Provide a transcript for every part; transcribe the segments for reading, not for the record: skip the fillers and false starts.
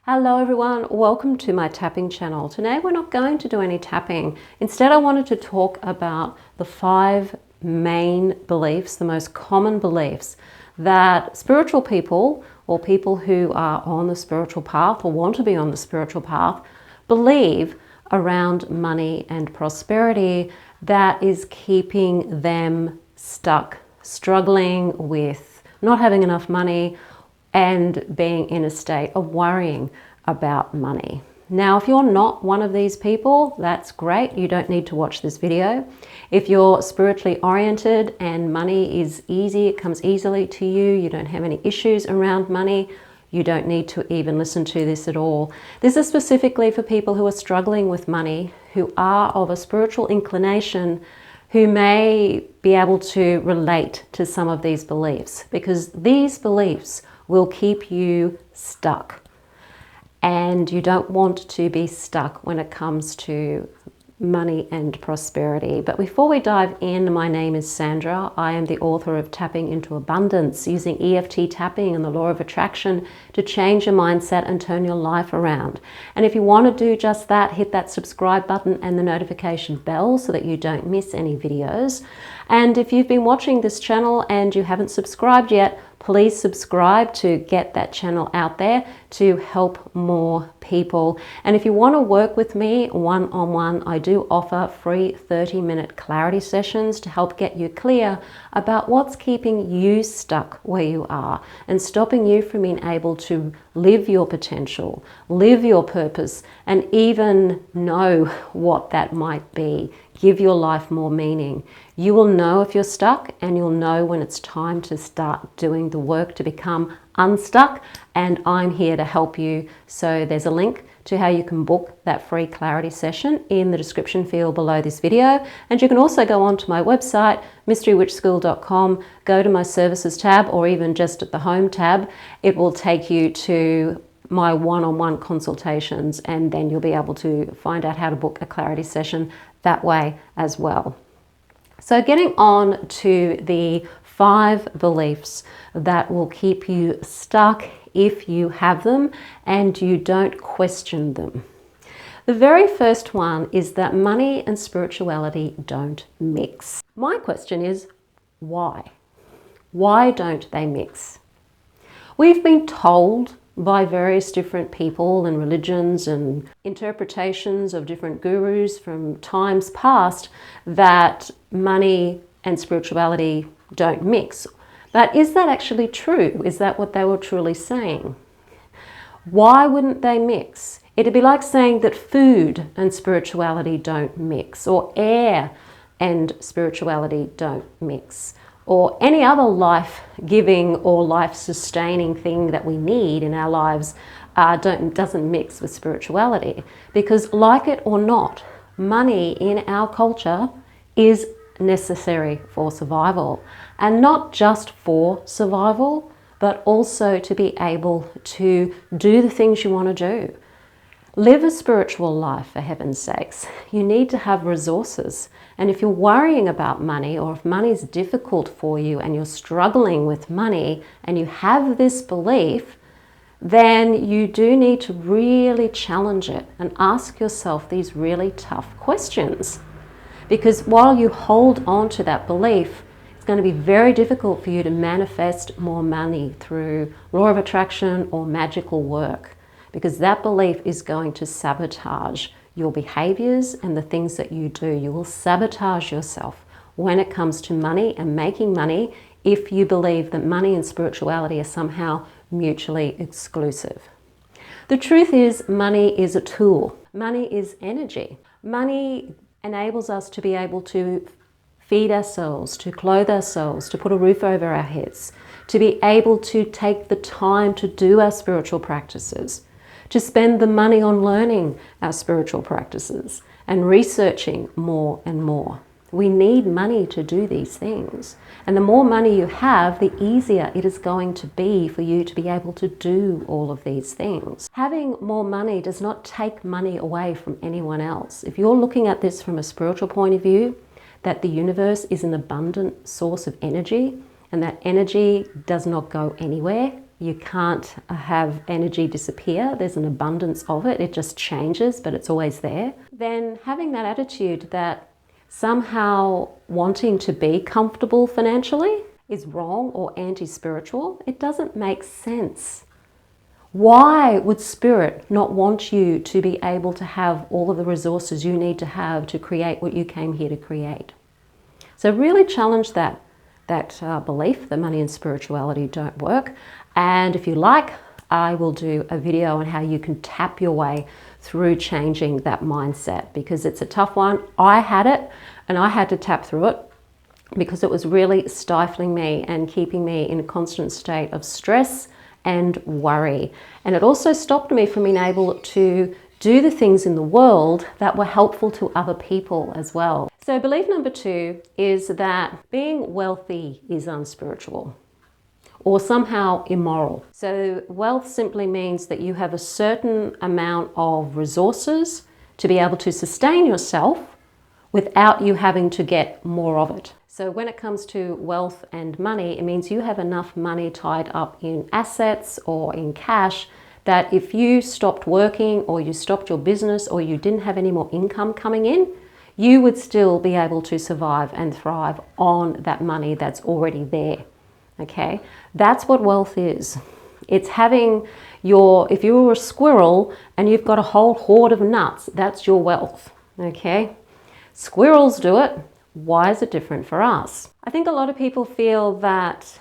Hello everyone, welcome to my tapping channel. Today we're not going to do any tapping. Instead, I wanted to talk about the 5 main beliefs, the most common beliefs that spiritual people or people who are on the spiritual path or want to be on the spiritual path believe around money and prosperity that is keeping them stuck, struggling with not having enough money and being in a state of worrying about money. Now, if you're not one of these people, that's great. You don't need to watch this video. If you're spiritually oriented and money is easy, it comes easily to you, you don't have any issues around money, you don't need to even listen to this at all. This is specifically for people who are struggling with money, who are of a spiritual inclination, who may be able to relate to some of these beliefs, because these beliefs will keep you stuck. And you don't want to be stuck when it comes to money and prosperity. But before we dive in, my name is Sandra. I am the author of Tapping into Abundance, using EFT tapping and the law of attraction to change your mindset and turn your life around. And if you want to do just that, hit that subscribe button and the notification bell so that you don't miss any videos. And if you've been watching this channel and you haven't subscribed yet, please subscribe to get that channel out there to help more people. And if you want to work with me one-on-one, I do offer free 30-minute clarity sessions to help get you clear about what's keeping you stuck where you are and stopping you from being able to live your potential, live your purpose, and even know what that might be. Give your life more meaning. You will know if you're stuck, and you'll know when it's time to start doing the work to become unstuck, and I'm here to help you. So there's a link to how you can book that free clarity session in the description field below this video. And you can also go onto my website, mysterywitchschool.com, go to my services tab, or even just at the home tab. It will take you to my one-on-one consultations, and then you'll be able to find out how to book a clarity session that way as well. So getting on to the 5 beliefs that will keep you stuck if you have them and you don't question them. The very first one is that money and spirituality don't mix. My question is, why? Why don't they mix? We've been told by various different people and religions and interpretations of different gurus from times past that money and spirituality don't mix. But is that actually true? Is that what they were truly saying? Why wouldn't they mix? It'd be like saying that food and spirituality don't mix, or air and spirituality don't mix, or any other life-giving or life-sustaining thing that we need in our lives doesn't mix with spirituality. Because like it or not, money in our culture is necessary for survival. And not just for survival, but also to be able to do the things you want to do. Live a spiritual life, for heaven's sakes. You need to have resources. And if you're worrying about money, or if money is difficult for you and you're struggling with money and you have this belief, then you do need to really challenge it and ask yourself these really tough questions. Because while you hold on to that belief, it's going to be very difficult for you to manifest more money through law of attraction or magical work. Because that belief is going to sabotage your behaviors and the things that you do. You will sabotage yourself when it comes to money and making money if you believe that money and spirituality are somehow mutually exclusive. The truth is, money is a tool. Money is energy. Money enables us to be able to feed ourselves, to clothe ourselves, to put a roof over our heads, to be able to take the time to do our spiritual practices, to spend the money on learning our spiritual practices and researching more and more. We need money to do these things. And the more money you have, the easier it is going to be for you to be able to do all of these things. Having more money does not take money away from anyone else. If you're looking at this from a spiritual point of view, that the universe is an abundant source of energy, and that energy does not go anywhere, you can't have energy disappear. There's an abundance of it. It just changes, but it's always there. Then having that attitude that somehow wanting to be comfortable financially is wrong or anti-spiritual, it doesn't make sense. Why would Spirit not want you to be able to have all of the resources you need to have to create what you came here to create? So really challenge that belief that money and spirituality don't work. And if you like, I will do a video on how you can tap your way through changing that mindset, because it's a tough one. I had it and I had to tap through it because it was really stifling me and keeping me in a constant state of stress and worry. And it also stopped me from being able to do the things in the world that were helpful to other people as well. So belief number 2 is that being wealthy is unspiritual or somehow immoral. So wealth simply means that you have a certain amount of resources to be able to sustain yourself without you having to get more of it. So when it comes to wealth and money, it means you have enough money tied up in assets or in cash that if you stopped working or you stopped your business or you didn't have any more income coming in, you would still be able to survive and thrive on that money that's already there. Okay, that's what wealth is. It's having if you were a squirrel and you've got a whole hoard of nuts, that's your wealth. Okay, squirrels do it. Why is it different for us? I think a lot of people feel that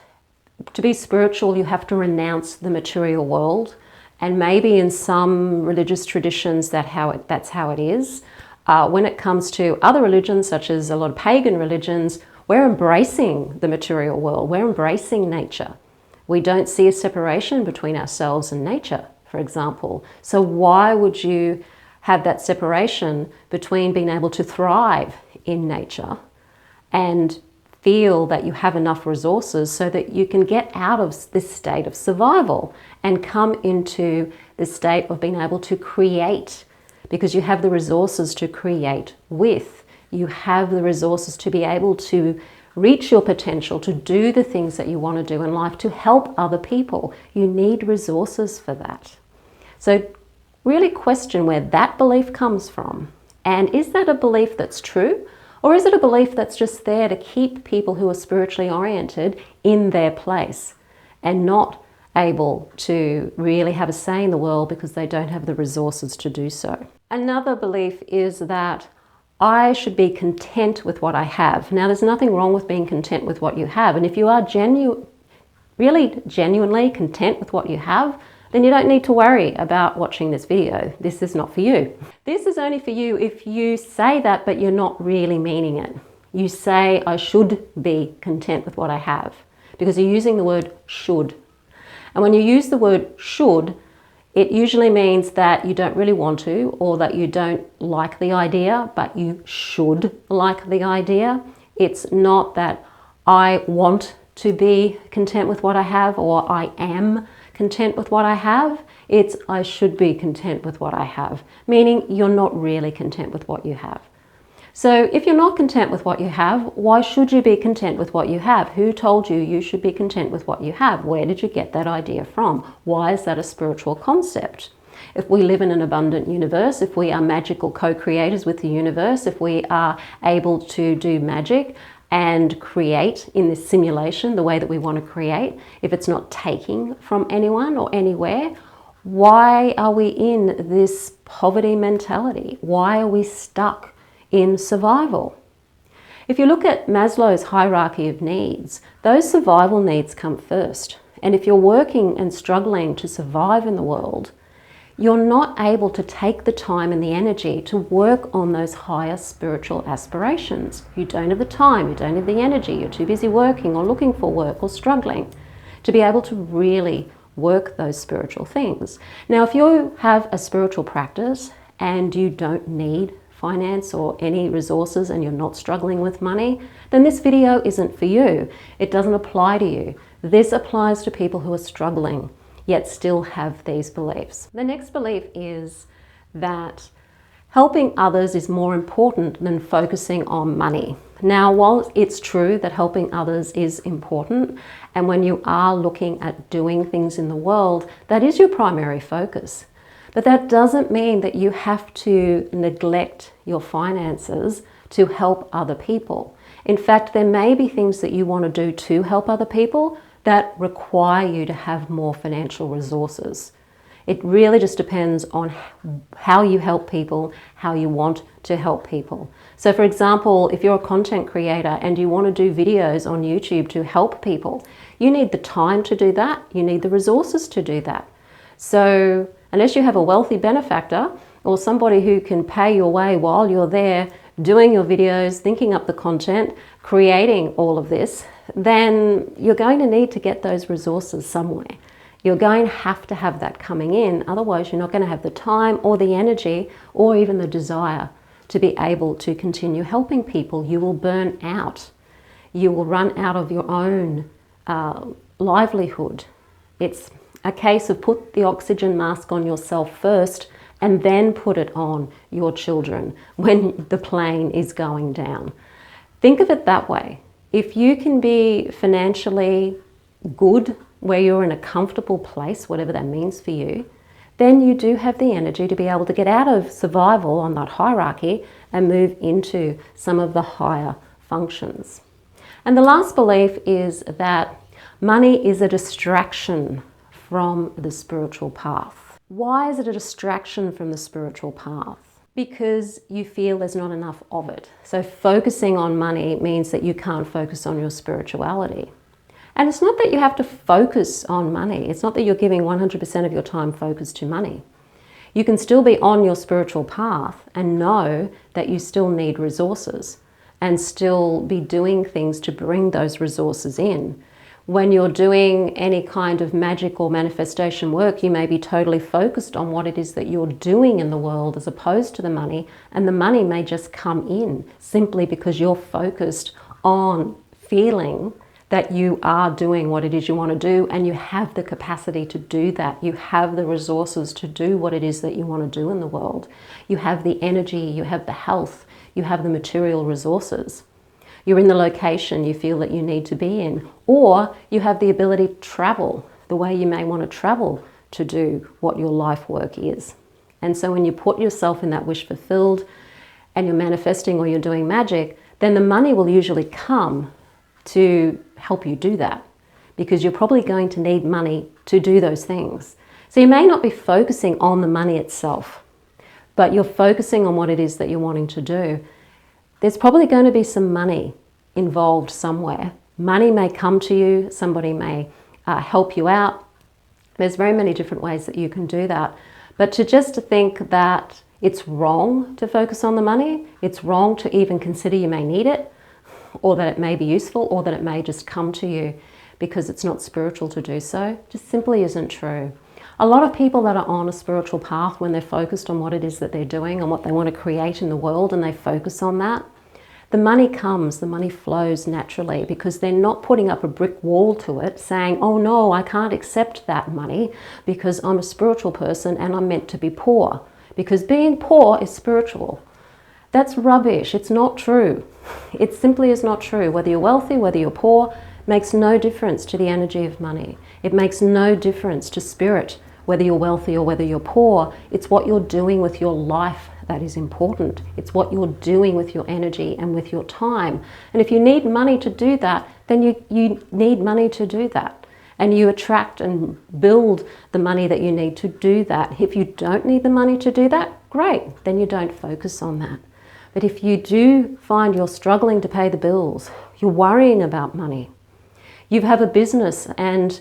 to be spiritual, you have to renounce the material world. And maybe in some religious traditions, that's how it is. When it comes to other religions, such as a lot of pagan religions, we're embracing the material world. We're embracing nature. We don't see a separation between ourselves and nature, for example. So why would you have that separation between being able to thrive in nature and feel that you have enough resources so that you can get out of this state of survival and come into this state of being able to create, because you have the resources to create with. You have the resources to be able to reach your potential, to do the things that you want to do in life, to help other people. You need resources for that. So really question where that belief comes from. And is that a belief that's true? Or is it a belief that's just there to keep people who are spiritually oriented in their place and not able to really have a say in the world because they don't have the resources to do so? Another belief is that I should be content with what I have. Now, there's nothing wrong with being content with what you have. And if you are really genuinely content with what you have, then you don't need to worry about watching this video. This is not for you. This is only for you if you say that, but you're not really meaning it. You say, I should be content with what I have, because you're using the word should. And when you use the word should, it usually means that you don't really want to, or that you don't like the idea, but you should like the idea. It's not that I want to be content with what I have, or I am content with what I have. It's I should be content with what I have, meaning you're not really content with what you have. So if you're not content with what you have, why should you be content with what you have? Who told you you should be content with what you have? Where did you get that idea from? Why is that a spiritual concept? If we live in an abundant universe, if we are magical co-creators with the universe, if we are able to do magic and create in this simulation the way that we want to create, if it's not taking from anyone or anywhere, why are we in this poverty mentality? Why are we stuck in survival? If you look at Maslow's hierarchy of needs, those survival needs come first. And if you're working and struggling to survive in the world, you're not able to take the time and the energy to work on those higher spiritual aspirations. You don't have the time, you don't have the energy, you're too busy working or looking for work or struggling to be able to really work those spiritual things. Now, if you have a spiritual practice and you don't need finance or any resources and you're not struggling with money, then this video isn't for you. It doesn't apply to you. This applies to people who are struggling yet still have these beliefs. The next belief is that helping others is more important than focusing on money. Now, while it's true that helping others is important, and when you are looking at doing things in the world, that is your primary focus. But that doesn't mean that you have to neglect your finances to help other people. In fact, there may be things that you want to do to help other people that require you to have more financial resources. It really just depends on how you help people, how you want to help people. So for example, if you're a content creator and you want to do videos on YouTube to help people, you need the time to do that, you need the resources to do that. So unless you have a wealthy benefactor or somebody who can pay your way while you're there doing your videos, thinking up the content, creating all of this, then you're going to need to get those resources somewhere. You're going to have that coming in, otherwise you're not going to have the time or the energy or even the desire to be able to continue helping people. You will burn out. You will run out of your own livelihood. It's a case of put the oxygen mask on yourself first and then put it on your children when the plane is going down. Think of it that way. If you can be financially good, where you're in a comfortable place, whatever that means for you, then you do have the energy to be able to get out of survival on that hierarchy and move into some of the higher functions. And the last belief is that money is a distraction from the spiritual path. Why is it a distraction from the spiritual path? Because you feel there's not enough of it. So focusing on money means that you can't focus on your spirituality. And it's not that you have to focus on money. It's not that you're giving 100% of your time focus to money. You can still be on your spiritual path and know that you still need resources and still be doing things to bring those resources in. When you're doing any kind of magic or manifestation work, you may be totally focused on what it is that you're doing in the world as opposed to the money, and the money may just come in simply because you're focused on feeling that you are doing what it is you want to do and you have the capacity to do that. You have the resources to do what it is that you want to do in the world. You have the energy, you have the health, you have the material resources. You're in the location you feel that you need to be in, or you have the ability to travel the way you may want to travel to do what your life work is. And so when you put yourself in that wish fulfilled and you're manifesting or you're doing magic, then the money will usually come to help you do that, because you're probably going to need money to do those things. So you may not be focusing on the money itself, but you're focusing on what it is that you're wanting to do. There's probably going to be some money involved somewhere. Money may come to you, somebody may help you out. There's very many different ways that you can do that. But to just think that it's wrong to focus on the money, it's wrong to even consider you may need it, or that it may be useful, or that it may just come to you because it's not spiritual to do so, just simply isn't true. A lot of people that are on a spiritual path, when they're focused on what it is that they're doing and what they want to create in the world, and they focus on that, the money comes, the money flows naturally, because they're not putting up a brick wall to it saying, oh no, I can't accept that money because I'm a spiritual person and I'm meant to be poor, because being poor is spiritual. That's rubbish. It's not true. It simply is not true. Whether you're wealthy, whether you're poor, makes no difference to the energy of money. It makes no difference to spirit, whether you're wealthy or whether you're poor. It's what you're doing with your life that is important. It's what you're doing with your energy and with your time. And if you need money to do that, then you need money to do that. And you attract and build the money that you need to do that. If you don't need the money to do that, great. Then you don't focus on that. But if you do find you're struggling to pay the bills, you're worrying about money, you have a business and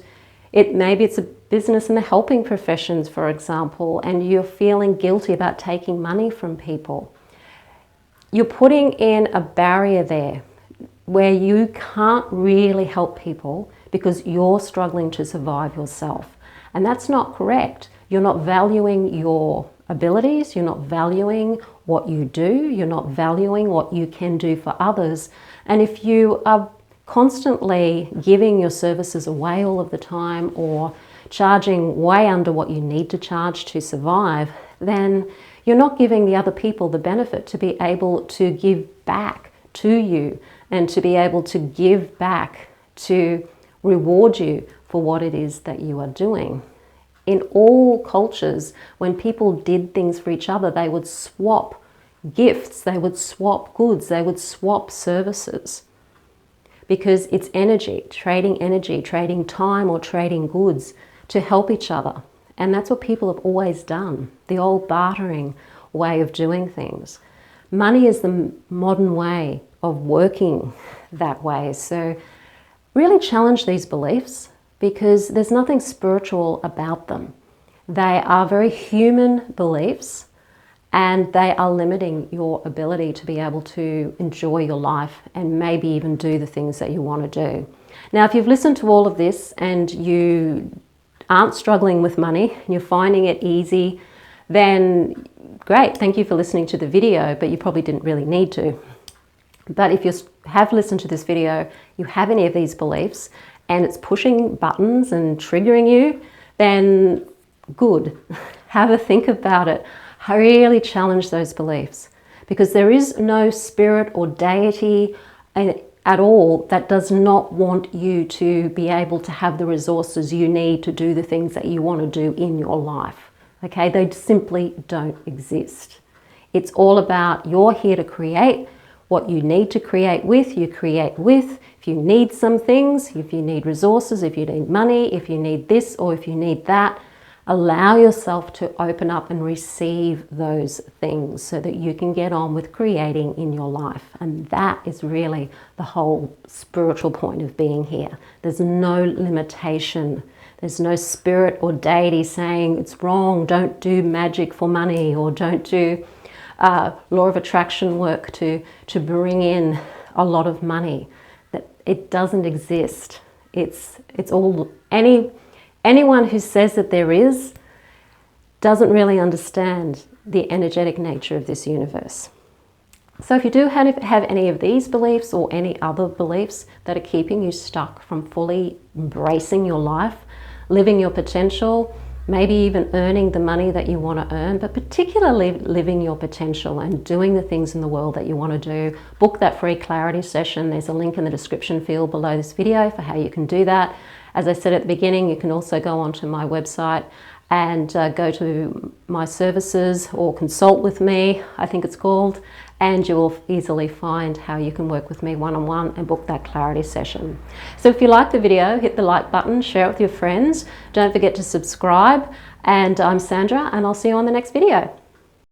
maybe it's a business in the helping professions, for example, and you're feeling guilty about taking money from people, you're putting in a barrier there where you can't really help people because you're struggling to survive yourself. And that's not correct. You're not valuing your abilities, you're not valuing what you do, you're not valuing what you can do for others. And if you are constantly giving your services away all of the time, or charging way under what you need to charge to survive, then you're not giving the other people the benefit to be able to give back to you and to be able to give back, to reward you for what it is that you are doing. In all cultures, when people did things for each other, they would swap gifts, they would swap goods, they would swap services. Because it's energy, trading time or trading goods to help each other. And that's what people have always done, the old bartering way of doing things. Money is the modern way of working that way. So really challenge these beliefs, because there's nothing spiritual about them. They are very human beliefs, and they are limiting your ability to be able to enjoy your life and maybe even do the things that you want to do. Now, if you've listened to all of this and you aren't struggling with money and you're finding it easy, then great, thank you for listening to the video, but you probably didn't really need to. But if you have listened to this video, you have any of these beliefs and it's pushing buttons and triggering you, then good. Have a think about it. I really challenge those beliefs, because there is no spirit or deity at all that does not want you to be able to have the resources you need to do the things that you want to do in your life. Okay, they simply don't exist. It's all about you're here to create what you need to create with, you create with. If you need some things, if you need resources, if you need money, if you need this or if you need that, allow yourself to open up and receive those things so that you can get on with creating in your life. And that is really the whole spiritual point of being here. There's no limitation. There's no spirit or deity saying it's wrong, don't do magic for money, or don't do law of attraction work to bring in a lot of money. That it doesn't exist. It's all anyone who says that there is doesn't really understand the energetic nature of this universe. So if you do have any of these beliefs or any other beliefs that are keeping you stuck from fully embracing your life, living your potential, maybe even earning the money that you want to earn, but particularly living your potential and doing the things in the world that you want to do, book that free clarity session. There's a link in the description field below this video for how you can do that. As I said at the beginning, you can also go onto my website and go to my services or consult with me, I think it's called, and you will easily find how you can work with me one-on-one and book that clarity session. So if you like the video, hit the like button, share it with your friends. Don't forget to subscribe. And I'm Sandra, and I'll see you on the next video.